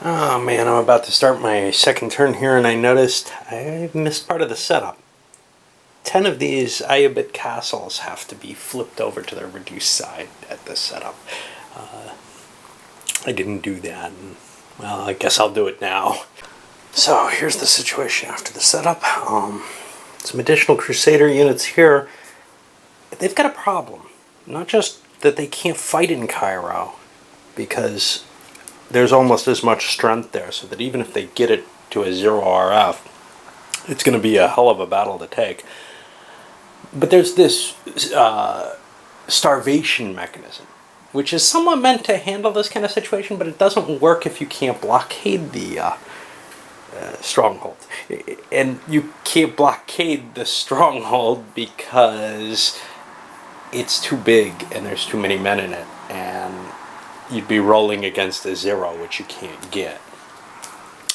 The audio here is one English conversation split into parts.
Oh man, I'm about to start my second turn here and I noticed I missed part of the setup. 10 of these Ayubit castles have to be flipped over to their reduced side at this setup. I didn't do that, and well, I guess I'll do it now. So here's the situation after the setup. Some additional Crusader units here. They've got a problem. Not just that they can't fight in Cairo, because there's almost as much strength there, so that even if they get it to a 0 RF, it's going to be a hell of a battle to take. But there's this starvation mechanism, which is somewhat meant to handle this kind of situation, but it doesn't work if you can't blockade the stronghold. And you can't blockade the stronghold because it's too big and there's too many men in it, and you'd be rolling against a 0, which you can't get.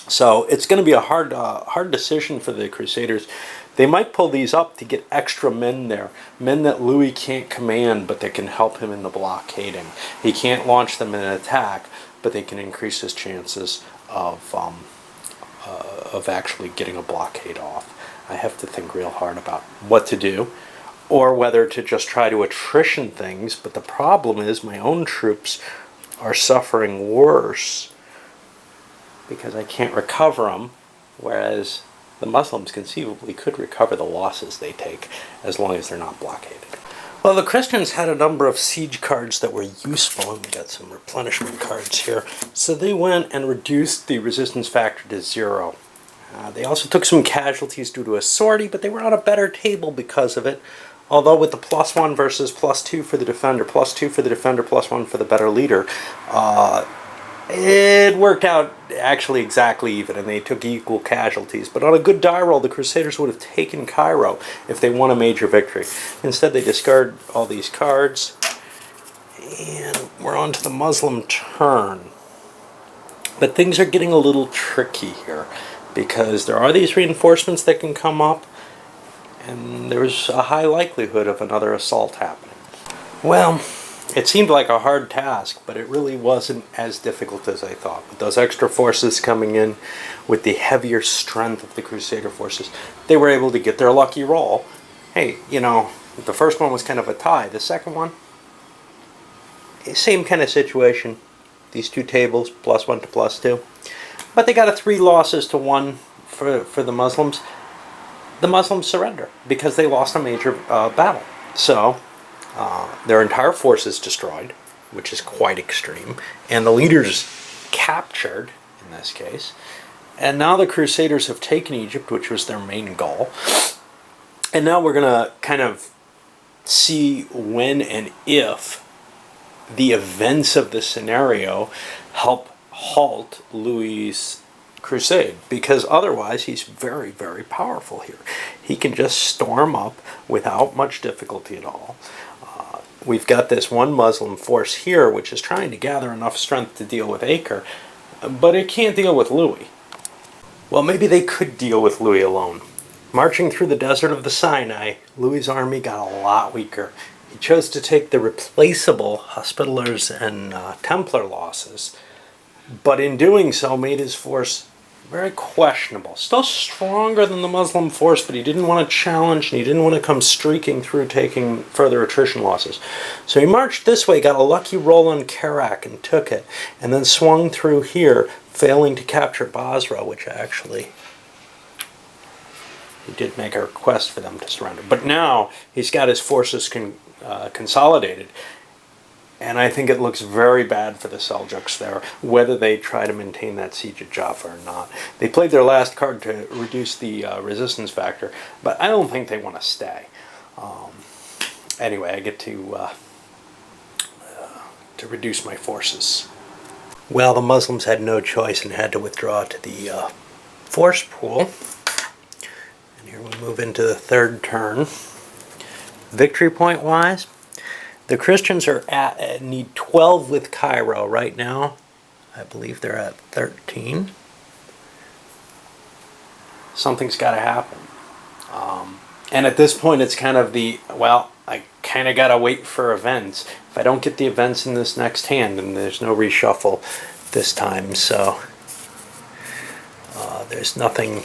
So it's going to be a hard decision for the Crusaders. They might pull these up to get extra men there, men that Louis can't command, but that can help him in the blockading. He can't launch them in an attack, but they can increase his chances of actually getting a blockade off. I have to think real hard about what to do, or whether to just try to attrition things. But the problem is my own troops are suffering worse because I can't recover them, whereas the Muslims conceivably could recover the losses they take as long as they're not blockaded. Well, the Christians had a number of siege cards that were useful, and we got some replenishment cards here. So they went and reduced the resistance factor to 0. They also took some casualties due to a sortie, but they were on a better table because of it. Although with the +1 versus +2 for the defender, +2 for the defender, +1 for the better leader, it worked out actually exactly even, and they took equal casualties. But on a good die roll, the Crusaders would have taken Cairo if they won a major victory. Instead, they discard all these cards, and we're on to the Muslim turn. But things are getting a little tricky here, because there are these reinforcements that can come up, and there's a high likelihood of another assault happening. Well, it seemed like a hard task, but it really wasn't as difficult as I thought. With those extra forces coming in, with the heavier strength of the Crusader forces, they were able to get their lucky roll. Hey, you know, the first one was kind of a tie. The second one, same kind of situation. These two tables, +1 to +2. But they got a 3 losses to 1 for the Muslims. The Muslims surrender because they lost a major battle. So their entire force is destroyed, which is quite extreme, and the leaders captured in this case. And now the Crusaders have taken Egypt, which was their main goal. And now we're going to kind of see when and if the events of the scenario help halt Louis' crusade, because otherwise he's very, very powerful here. He can just storm up without much difficulty at all. We've got this one Muslim force here which is trying to gather enough strength to deal with Acre, but it can't deal with Louis. Well, maybe they could deal with Louis alone. Marching through the desert of the Sinai, Louis' army got a lot weaker. He chose to take the replaceable Hospitallers and Templar losses, but in doing so made his force very questionable. Still stronger than the Muslim force, but he didn't want to challenge, and he didn't want to come streaking through taking further attrition losses. So he marched this way, got a lucky roll on Kerak and took it, and then swung through here, failing to capture Basra, which actually he did make a request for them to surrender. But now he's got his forces consolidated, and I think it looks very bad for the Seljuks there, whether they try to maintain that siege at Jaffa or not. They played their last card to reduce the resistance factor, but I don't think they want to stay. Anyway, I get to reduce my forces. Well, the Muslims had no choice and had to withdraw to the force pool. And here we move into the third turn. Victory point wise, the Christians are need 12 with Cairo right now. I believe they're at 13. Something's got to happen. And at this point, it's kind of I kind of got to wait for events. If I don't get the events in this next hand, then there's no reshuffle this time. So There's nothing,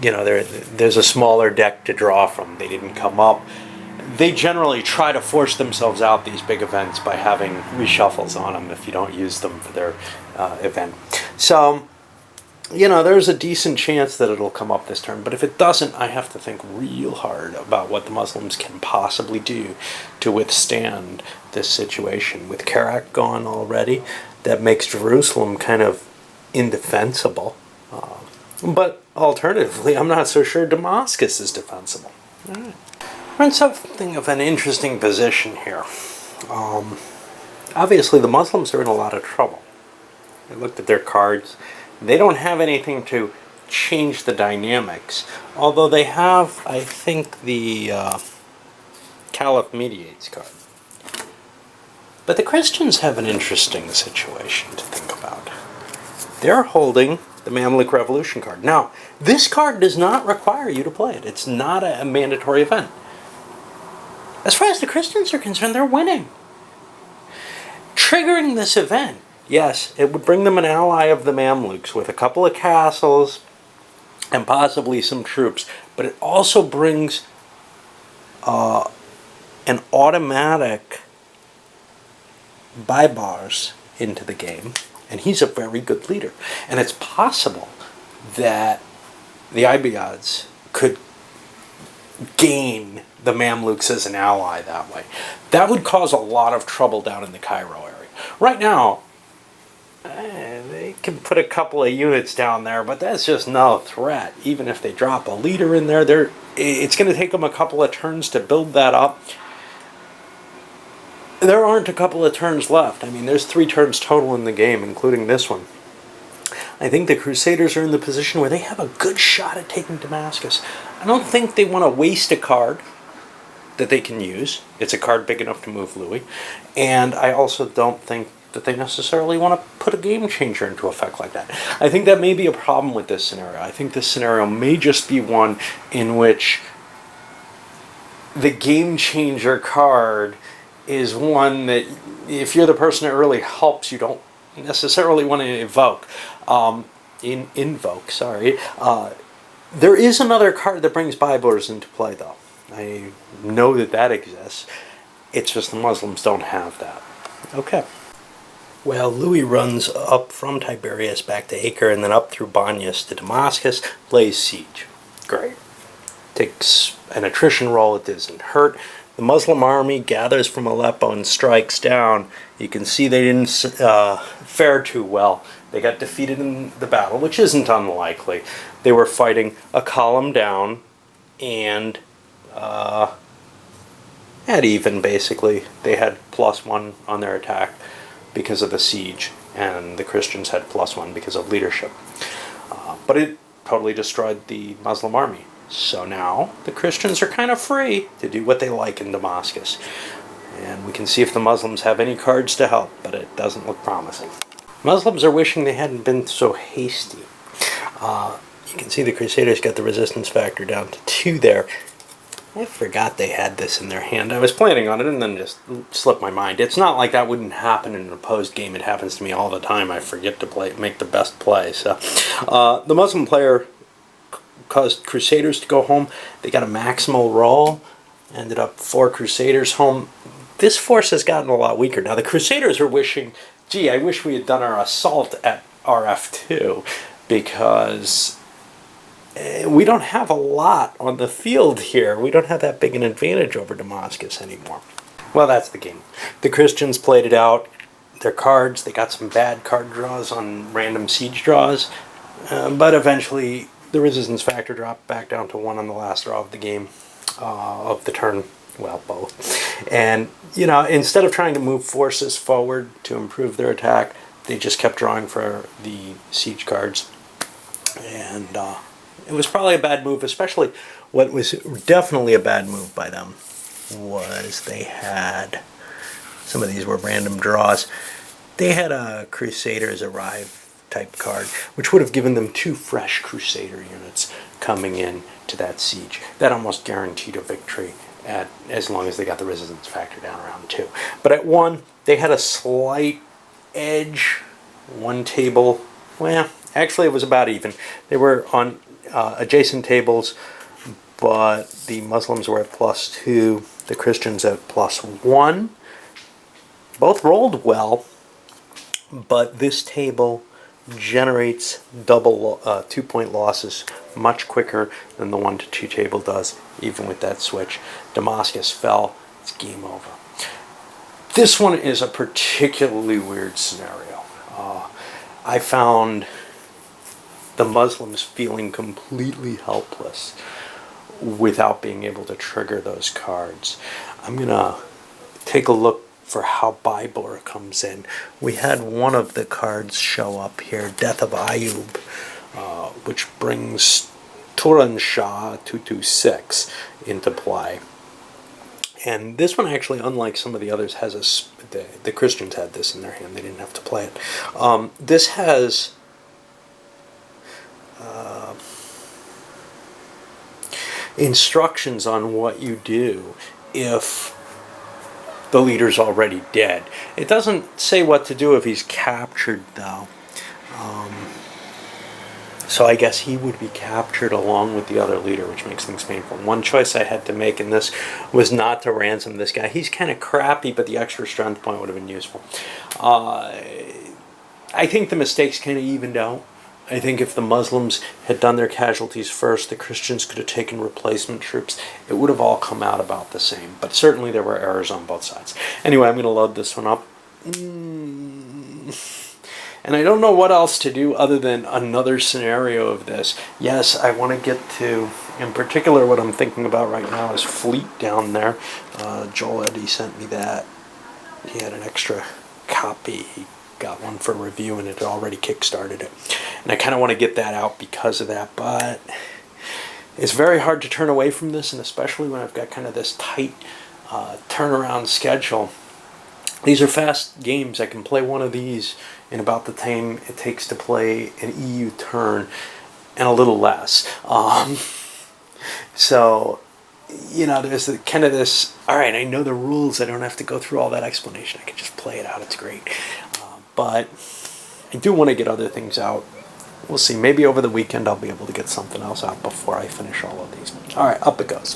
there's a smaller deck to draw from. They didn't come up. They generally try to force themselves out these big events by having reshuffles on them if you don't use them for their event. So, there's a decent chance that it'll come up this turn, but if it doesn't, I have to think real hard about what the Muslims can possibly do to withstand this situation. With Karak gone already, that makes Jerusalem kind of indefensible. But alternatively, I'm not so sure Damascus is defensible. All right. We're in something of an interesting position here. Obviously, the Muslims are in a lot of trouble. I looked at their cards. They don't have anything to change the dynamics, although they have, I think, the Caliph Mediates card. But the Christians have an interesting situation to think about. They're holding the Mamluk Revolution card. Now, this card does not require you to play it. It's not a mandatory event. As far as the Christians are concerned, they're winning. Triggering this event, yes, it would bring them an ally of the Mamluks with a couple of castles and possibly some troops, but it also brings an automatic Baibars into the game, and he's a very good leader. And it's possible that the Ibiads could gain the Mamluks as an ally that way. That would cause a lot of trouble down in the Cairo area. Right now, they can put a couple of units down there, but that's just no threat. Even if they drop a leader in there, it's going to take them a couple of turns to build that up. There aren't a couple of turns left. I mean, there's 3 turns total in the game, including this one. I think the Crusaders are in the position where they have a good shot at taking Damascus. I don't think they want to waste a card that they can use. It's a card big enough to move Louis. And I also don't think that they necessarily want to put a game changer into effect like that. I think that may be a problem with this scenario. I think this scenario may just be one in which the game changer card is one that, if you're the person it really helps, you don't necessarily want to evoke. There is another card that brings Baibars into play, though. I know that exists. It's just the Muslims don't have that. Okay. Well, Louis runs up from Tiberias back to Acre and then up through Banyas to Damascus, lays siege. Great. Takes an attrition roll, it doesn't hurt. The Muslim army gathers from Aleppo and strikes down. You can see they didn't fare too well. They got defeated in the battle, which isn't unlikely. They were fighting a column down and at even, basically. They had +1 on their attack because of the siege, and the Christians had +1 because of leadership. But it totally destroyed the Muslim army. So now the Christians are kind of free to do what they like in Damascus. And we can see if the Muslims have any cards to help, but it doesn't look promising. Muslims are wishing they hadn't been so hasty. You can see the Crusaders got the resistance factor down to 2 there. I forgot they had this in their hand. I was planning on it and then just slipped my mind. It's not like that wouldn't happen in an opposed game. It happens to me all the time. I forget to make the best play. So the Muslim player caused Crusaders to go home. They got a maximal roll. Ended up 4 Crusaders home. This force has gotten a lot weaker. Now the Crusaders are wishing, gee, I wish we had done our assault at RF2, because we don't have a lot on the field here. We don't have that big an advantage over Damascus anymore. Well, that's the game. The Christians played it out. Their cards, they got some bad card draws on random siege draws, but eventually the resistance factor dropped back down to 1 on the last draw of the game, of the turn. Well, both. And, instead of trying to move forces forward to improve their attack, they just kept drawing for the siege cards. And it was probably a bad move, especially what was definitely a bad move by them was they had, some of these were random draws, they had a Crusaders Arrive type card, which would have given them 2 fresh Crusader units coming in to that siege. That almost guaranteed a victory as long as they got the resistance factor down around 2. But at 1, they had a slight edge, 1 table. Well, Actually, it was about even. They were on adjacent tables, but the Muslims were at +2, the Christians at +1. Both rolled well, but this table generates double 2-point losses much quicker than the 1-2 table does, even with that switch. Damascus fell. It's game over. This one is a particularly weird scenario. I found the Muslims feeling completely helpless without being able to trigger those cards. I'm going to take a look for how Bybor comes in. We had one of the cards show up here, Death of Ayub, which brings Turan Shah 226 into play. And this one actually, unlike some of the others, has the Christians had this in their hand. They didn't have to play it. This has instructions on what you do if the leader's already dead. It doesn't say what to do if he's captured, though. So I guess he would be captured along with the other leader, which makes things painful. One choice I had to make in this was not to ransom this guy. He's kind of crappy, but the extra strength point would have been useful. I think the mistakes kind of evened out. I think if the Muslims had done their casualties first, the Christians could have taken replacement troops. It would have all come out about the same. But certainly there were errors on both sides. Anyway, I'm going to load this one up. And I don't know what else to do other than another scenario of this. Yes, I want to get to, in particular, what I'm thinking about right now is Fleet down there. Joel Eddy sent me that. He had an extra copy. He got one for review and it already kickstarted it. And I kind of want to get that out because of that, but it's very hard to turn away from this, and especially when I've got kind of this tight turnaround schedule. These are fast games. I can play one of these in about the time it takes to play an EU turn and a little less. So, you know, there's kind of this, all right, I know the rules. I don't have to go through all that explanation. I can just play it out. It's great. But I do want to get other things out. We'll see. Maybe over the weekend I'll be able to get something else out before I finish all of these. All right, up it goes.